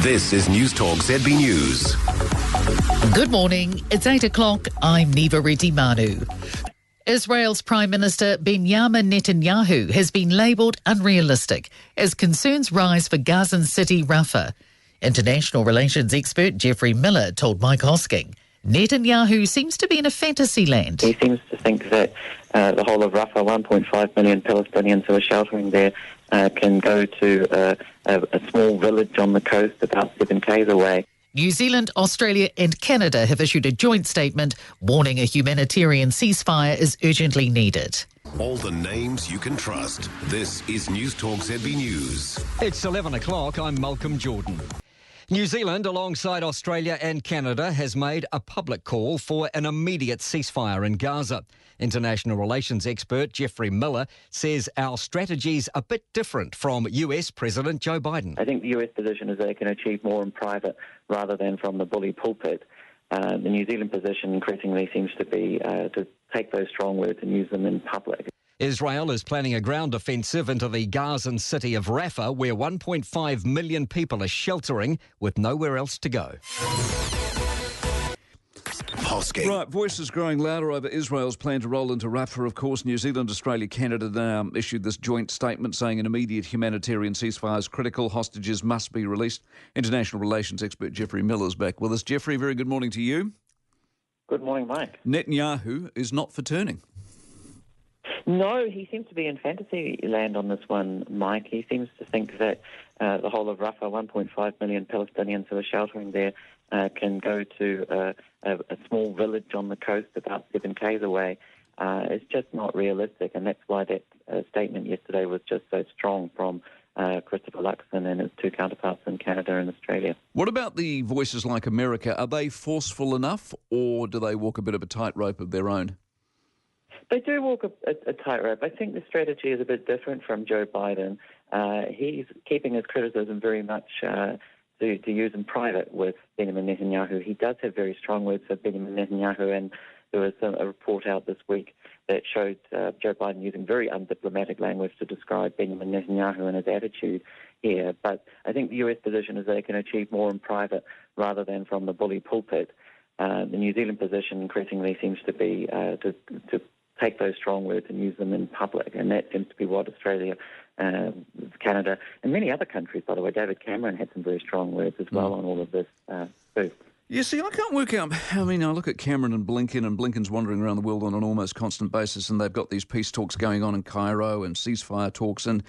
This is Newstalk ZB News. Good morning. It's 8 o'clock. I'm Neva Reddy Manu. Israel's Prime Minister Benjamin Netanyahu has been labelled unrealistic as concerns rise for Gazan city Rafah. International relations expert Jeffrey Miller told Mike Hosking Netanyahu seems to be in a fantasy land. He seems to think that the whole of Rafah, 1.5 million Palestinians who are sheltering there, can go to a small village on the coast about 7 k's away. New Zealand, Australia and Canada have issued a joint statement warning a humanitarian ceasefire is urgently needed. All the names you can trust. This is Newstalk ZB News. It's 11 o'clock. I'm Malcolm Jordan. New Zealand, alongside Australia and Canada, has made a public call for an immediate ceasefire in Gaza. International relations expert Jeffrey Miller says our strategy's a bit different from US President Joe Biden. I think the US position is they can achieve more in private rather than from the bully pulpit. The New Zealand position increasingly seems to be to take those strong words and use them in public. Israel is planning a ground offensive into the Gazan city of Rafah, where 1.5 million people are sheltering with nowhere else to go. Hosking. Right, voices growing louder over Israel's plan to roll into Rafah. Of course, New Zealand, Australia, Canada now issued this joint statement saying an immediate humanitarian ceasefire is critical. Hostages must be released. International relations expert Jeffrey Miller is back with us. Jeffrey, very good morning to you. Good morning, Mike. Netanyahu is not for turning. No, he seems to be in fantasy land on this one, Mike. He seems to think that the whole of Rafah, 1.5 million Palestinians who are sheltering there, can go to a small village on the coast about 7 k's away. It's just not realistic, and that's why that statement yesterday was just so strong from Christopher Luxon and his two counterparts in Canada and Australia. What about the voices like America? Are they forceful enough, or do they walk a bit of a tightrope of their own? They do walk a tightrope. I think the strategy is a bit different from Joe Biden. He's keeping his criticism very much to use in private with Benjamin Netanyahu. He does have very strong words for Benjamin Netanyahu, and there was a report out this week that showed Joe Biden using very undiplomatic language to describe Benjamin Netanyahu and his attitude here. But I think the US position is they can achieve more in private rather than from the bully pulpit. The New Zealand position increasingly seems to be to take those strong words and use them in public, and that seems to be what Australia, Canada, and many other countries, by the way. David Cameron had some very strong words as well on all of this too. Yeah, see, I can't work out. I mean, I look at Cameron and Blinken's wandering around the world on an almost constant basis, and they've got these peace talks going on in Cairo and ceasefire talks, and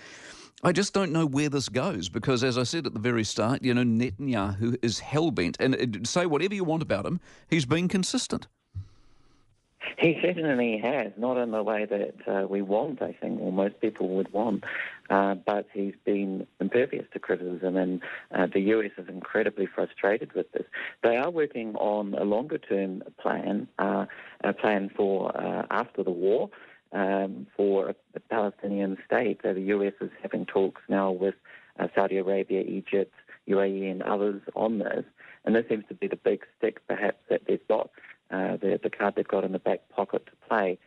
I just don't know where this goes because, as I said at the very start, Netanyahu is hell-bent, and say whatever you want about him, he's been consistent. He certainly has, not in the way that we want, I think, or most people would want, but he's been impervious to criticism, and the US is incredibly frustrated with this. They are working on a longer-term plan, a plan for after the war, for a Palestinian state. The US is having talks now with Saudi Arabia, Egypt, UAE and others on this, and this seems to be the big stick, perhaps, that they've got. The card they've got in the back pocket to play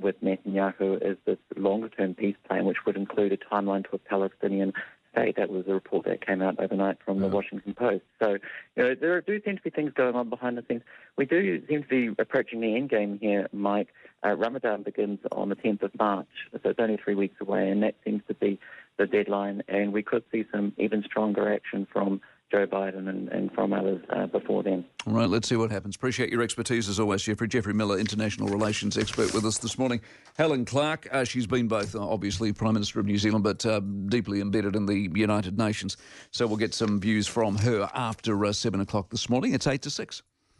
with Netanyahu is this longer-term peace plan, which would include a timeline to a Palestinian state. That was a report that came out overnight from the Washington Post. So there do seem to be things going on behind the scenes. We do seem to be approaching the end game here, Mike. Ramadan begins on the 10th of March, so it's only 3 weeks away, and that seems to be the deadline, and we could see some even stronger action from Joe Biden and from others before then. All right, let's see what happens. Appreciate your expertise as always, Jeffrey. Jeffrey Miller, international relations expert, with us this morning. Helen Clark, she's been both, obviously, Prime Minister of New Zealand, but deeply embedded in the United Nations. So we'll get some views from her after 7 o'clock this morning. It's 8 to 6.